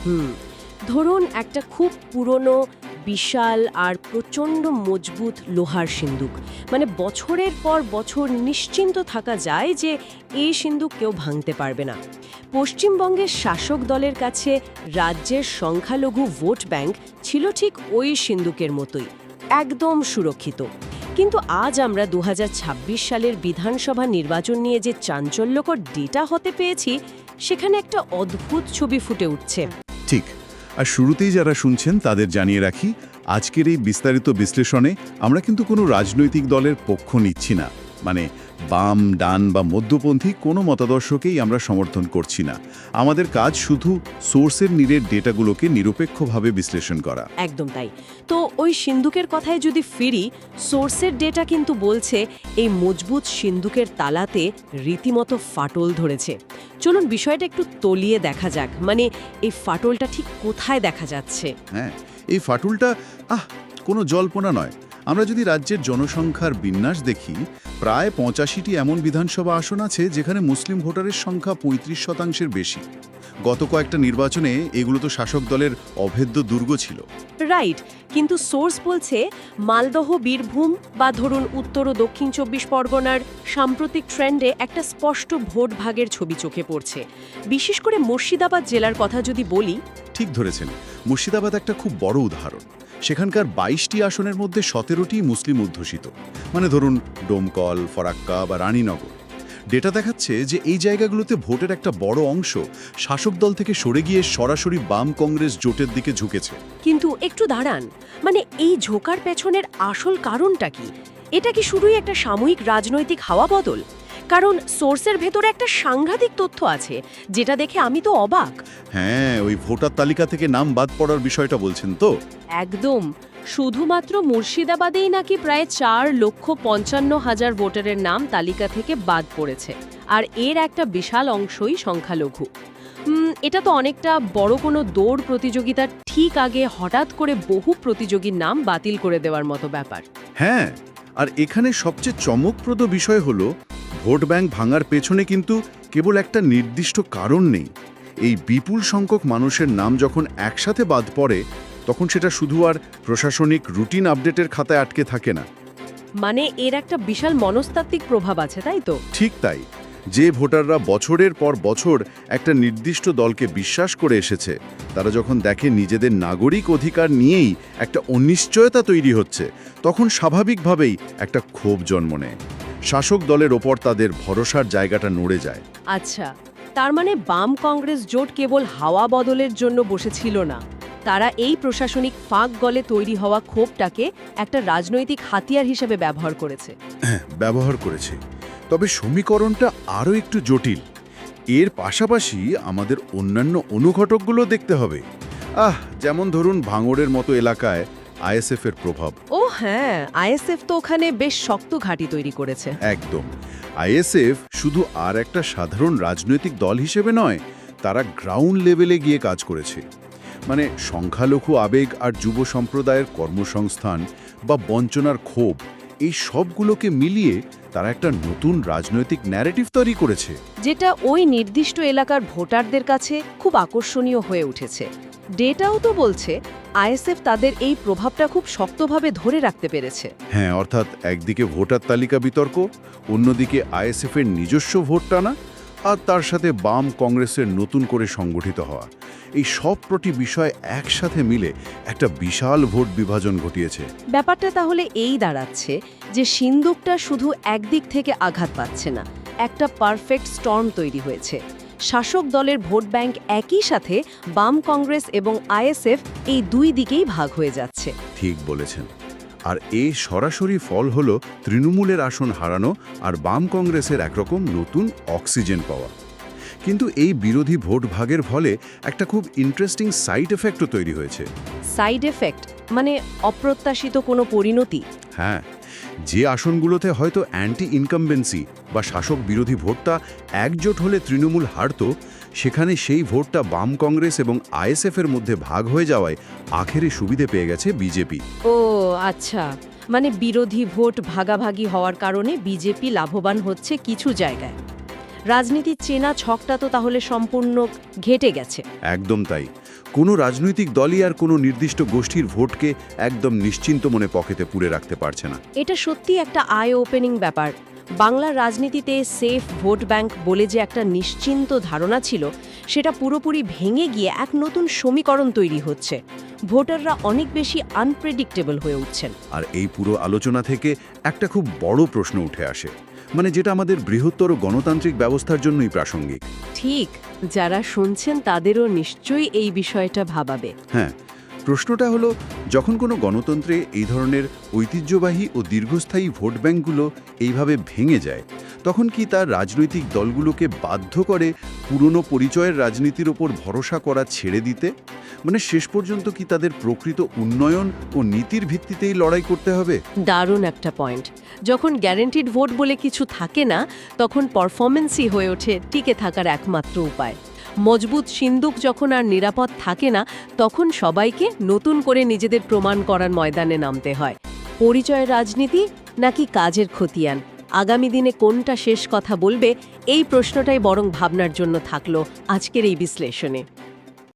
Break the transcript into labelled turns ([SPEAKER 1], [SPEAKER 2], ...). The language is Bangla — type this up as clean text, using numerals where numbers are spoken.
[SPEAKER 1] হুম ধরুন একটা খুব পুরনো বিশাল আর প্রচণ্ড মজবুত লোহার সিন্দুক, মানে বছরের পর বছর নিশ্চিন্ত থাকা যায় যে এই সিন্দুক কেউ ভাঙতে পারবে না। পশ্চিমবঙ্গের শাসক দলের কাছে রাজ্যের সংখ্যালঘু ভোট ব্যাংক ছিল ঠিক ওই সিন্দুকের মতোই, একদম সুরক্ষিত। কিন্তু আজ আমরা ২০২৬ সালের বিধানসভা নির্বাচন নিয়ে যে চাঞ্চল্যকর ডেটা হতে পেয়েছি, সেখানে একটা অদ্ভুত ছবি ফুটে উঠছে।
[SPEAKER 2] ঠিক। আর শুরুতেই যারা শুনছেন তাদের জানিয়ে রাখি, আজকের এই বিস্তারিত বিশ্লেষণে আমরা কিন্তু কোনো রাজনৈতিক দলের পক্ষ নিচ্ছি না। মানে বাম, ডান বা মধ্যপন্থী কোনো মতাদর্শকেই আমরা সমর্থন করছি না। আমাদের কাজ শুধু সোর্সের নিরের ডেটাগুলোকে নিরপেক্ষভাবে বিশ্লেষণ করা।
[SPEAKER 1] একদম তাই। তো ওই সিন্দুকের কথায় যদি ফিরি, সোর্সের ডেটা কিন্তু বলছে এই মজবুত সিন্দুকের তালাতে রীতিমতো ফাটল ধরেছে। চলুন বিষয়টা একটু তলিয়ে দেখা যাক, মানে এই ফাটলটা ঠিক কোথায় দেখা যাচ্ছে।
[SPEAKER 2] হ্যাঁ, এই ফাটলটা কোনো জল্পনা নয়। আমরা যদি রাজ্যের জনসংখ্যার বিন্যাস দেখি, প্রায় ৮৫টি এমন বিধানসভা আসন আছে যেখানে মুসলিম ভোটারের সংখ্যা ৩৫% বেশি। গত কয়েকটা নির্বাচনে এগুলো তো শাসক দলের অভেদ্য দুর্গ ছিল।
[SPEAKER 1] রাইট, কিন্তু সোর্স বলছে মালদহ, বীরভূম বা ধরুন উত্তর ও দক্ষিণ ২৪ পরগনার সাম্প্রতিক ট্রেন্ডে একটা স্পষ্ট ভোট ভাগের ছবি চোখে পড়ছে। বিশেষ করে মুর্শিদাবাদ জেলার কথা যদি বলি।
[SPEAKER 2] ঠিক ধরেছেন, মুর্শিদাবাদ একটা খুব বড় উদাহরণ। সেখানকার ২২টি আসনের মধ্যে ১৭টি মুসলিম অধ্যুষিত, মানে ধরুন ডোমকল, ফরাক্কা বা রানীনগর। ডেটা দেখাচ্ছে যে এই জায়গাগুলোতে ভোটের একটা বড় অংশ শাসক দল থেকে সরে গিয়ে সরাসরি বাম কংগ্রেস জোটের দিকে ঝুঁকেছে।
[SPEAKER 1] কিন্তু একটু দাঁড়ান, মানে এই ঝোঁকার পেছনের আসল কারণটা কি? এটা কি শুধুই একটা সাময়িক রাজনৈতিক হাওয়া বদল? কারণ সোর্সের ভেতরে একটা সাংঘাতিক তথ্য আছে যেটা দেখে আমি তো অবাক।
[SPEAKER 2] হ্যাঁ, ওই ভোটার তালিকা থেকে নাম বাদ পড়ার বিষয়টা বলছেন তো?
[SPEAKER 1] একদম। শুধুমাত্র মুর্শিদাবাদেই নাকি প্রায় ৪,৫৫,০০০ ভোটারের নাম তালিকা থেকে বাদ পড়েছে, আর এর একটা বিশাল অংশই সংখ্যালঘু। এটা তো অনেকটা বড় কোনো দৌড় প্রতিযোগিতার ঠিক আগে হঠাৎ করে বহু প্রতিযোগীর নাম বাতিল করে দেওয়ার মতো ব্যাপার।
[SPEAKER 2] হ্যাঁ, আর এখানে সবচেয়ে চমকপ্রদ বিষয় হলো ভোট ব্যাংক ভাঙার পেছনে কিন্তু কেবল একটা নির্দিষ্ট কারণ নেই। এই বিপুল সংখ্যক মানুষের নাম যখন একসাথে বাদ পড়ে, তখন সেটা শুধু আর প্রশাসনিক রুটিন আপডেটের খাতায় আটকে থাকে না।
[SPEAKER 1] মানে এর একটা বিশাল মনস্তাত্ত্বিক প্রভাব আছে, তাই তো?
[SPEAKER 2] ঠিক তাই। যে ভোটাররা বছরের পর বছর একটা নির্দিষ্ট দলকে বিশ্বাস করে এসেছে, তারা যখন দেখে নিজেদের নাগরিক অধিকার নিয়েই একটা অনিশ্চয়তা তৈরি হচ্ছে, তখন স্বাভাবিকভাবেই একটা ক্ষোভ জন্ম নেয়। শাসক দলের ওপর তাদের ভরসার জায়গাটা নড়ে যায়।
[SPEAKER 1] আচ্ছা, তার মানে বাম কংগ্রেস জোট কেবল হাওয়া বদলের জন্য বসেছিল না, তারা এই প্রশাসনিক ফাঁক গলে তৈরি হওয়া ক্ষোভটাকে একটা রাজনৈতিক হাতিয়ার হিসেবে ব্যবহার করেছে।
[SPEAKER 2] ব্যবহার করেছে। তবে সমীকরণটা আরও একটু জটিল। এর পাশাপাশি আমাদের অন্যান্য অনুঘটকগুলো দেখতে হবে। যেমন ধরুন ভাঙড়ের মতো এলাকায় আইএসএফ এর প্রভাব।
[SPEAKER 1] ও হ্যাঁ, আইএসএফ তো ওখানে বেশ শক্ত ঘাঁটি তৈরি করেছে।
[SPEAKER 2] একদম। আইএসএফ শুধু আর একটা সাধারণ রাজনৈতিক দল হিসেবে নয়, তারা গ্রাউন্ড লেভেলে গিয়ে কাজ করেছে। মানে সংখ্যালঘু আবেগ আর যুব সম্প্রদায়ের কর্মসংস্থান বা বঞ্চনার ক্ষোভ, এই সবগুলোকে মিলিয়ে তারা একটা নতুন রাজনৈতিক ন্যারেটিভ তৈরি করেছে,
[SPEAKER 1] যেটা ওই নির্দিষ্ট এলাকার ভোটারদের কাছে খুব আকর্ষণীয় হয়ে উঠেছে। ডেটাও তো বলছে আইএসএফ তাদের এই প্রভাবটা খুব শক্তভাবে ধরে রাখতে পেরেছে।
[SPEAKER 2] হ্যাঁ, অর্থাৎ একদিকে ভোটার তালিকা বিতর্ক, অন্যদিকে আইএসএফ এর নিজস্ব ভোট টানা, আর তার সাথে বাম কংগ্রেসের নতুন করে সংগঠিত হওয়া, এই সবকটি বিষয় একসাথে মিলে একটা বিশাল ভোট বিভাজন ঘটিয়েছে।
[SPEAKER 1] ব্যাপারটা তাহলে এই দাঁড়াচ্ছে যে সিন্দুকটা শুধু একদিক থেকে আঘাত পাচ্ছে না, একটা পারফেক্ট স্টর্ম তৈরি হয়েছে। শাসক দলের ভোট ব্যাংক একই সাথে বাম কংগ্রেস এবং আইএসএফ, এই দুই দিকেই ভাগ হয়ে যাচ্ছে।
[SPEAKER 2] ঠিক বলেছেন। আর এই সরাসরি ফল হলো তৃণমূলের আসন হারানো আর বাম কংগ্রেসের একরকম নতুন অক্সিজেন পাওয়া। কিন্তু এই বিরোধী ভোট ভাগের ফলে একটা খুব ইন্টারেস্টিং সাইড এফেক্টও তৈরি হয়েছে।
[SPEAKER 1] সাইড এফেক্ট মানে অপ্রত্যাশিত কোনো পরিণতি?
[SPEAKER 2] হ্যাঁ, যে আসনগুলোতে হয়তো অ্যান্টি ইনকামবেন্সি বা শাসক বিরোধী ভোটটা একজোট হলে তৃণমূল হারত, সেখানে সেই ভোটটা বাম কংগ্রেস এবং আইএসএফ এর মধ্যে ভাগ হয়ে যাওয়ায় আখেরে সুবিধে পেয়ে গেছে বিজেপি।
[SPEAKER 1] ও আচ্ছা, মানে বিরোধী ভোট ভাগাভাগি হওয়ার কারণে বিজেপি লাভবান হচ্ছে কিছু জায়গায়। রাজনীতির চেনা ছকটা তো তাহলে সম্পূর্ণ ঘেটে গেছে।
[SPEAKER 2] একদম তাই। কোনো রাজনৈতিক দলই আর কোনো নির্দিষ্ট গোষ্ঠীর ভোটকে একদম নিশ্চিন্ত মনে পকেটে পুরে রাখতে পারছে না।
[SPEAKER 1] এটা সত্যি একটা আই ওপেনিং ব্যাপার। বাংলার রাজনীতিতে সেফ ভোট ব্যাংক বলে যে একটা নিশ্চিন্ত ধারণা ছিল, সেটা পুরোপুরি ভেঙে গিয়ে এক নতুন সমীকরণ তৈরি হচ্ছে। ভোটাররা অনেক বেশি আনপ্রেডিক্টেবল হয়ে উঠছেন।
[SPEAKER 2] আর এই পুরো আলোচনা থেকে একটা খুব বড় প্রশ্ন উঠে আসে, মানে যেটা আমাদের বৃহত্তর গণতান্ত্রিক ব্যবস্থার জন্যই প্রাসঙ্গিক।
[SPEAKER 1] ঠিক, যারা শুনছেন তাদেরও নিশ্চয়ই এই বিষয়টা ভাবাবে।
[SPEAKER 2] হ্যাঁ, প্রশ্নটা হলো, যখন কোনো গণতন্ত্রে এই ধরনের ঐতিহ্যবাহী ও দীর্ঘস্থায়ী ভোট ব্যাংকগুলো এইভাবে ভেঙে যায়, তখন কি তার রাজনৈতিক দলগুলোকে বাধ্য করে পুরনো পরিচয়ের রাজনীতির ওপর ভরসা করা ছেড়ে দিতে? মানে শেষ পর্যন্ত কি তাদের প্রকৃত উন্নয়ন ও নীতির ভিত্তিতেই লড়াই করতে হবে?
[SPEAKER 1] দারুণ একটা পয়েন্ট। যখন গ্যারান্টিড ভোট বলে কিছু থাকে না, তখন পারফরমেন্সই হয়ে ওঠে টিকে থাকার একমাত্র উপায়। মজবুত সিন্দুক যখন আর নিরাপদ থাকে না, তখন সবাইকে নতুন করে নিজেদের প্রমাণ করার ময়দানে নামতে হয়। পরিচয়ের রাজনীতি নাকি কাজের খতিয়ান? আগামী দিনে কোনটা শেষ কথা বলবে, এই প্রশ্নটাই বরং ভাবনার জন্য থাকলো আজকের এই বিশ্লেষণে।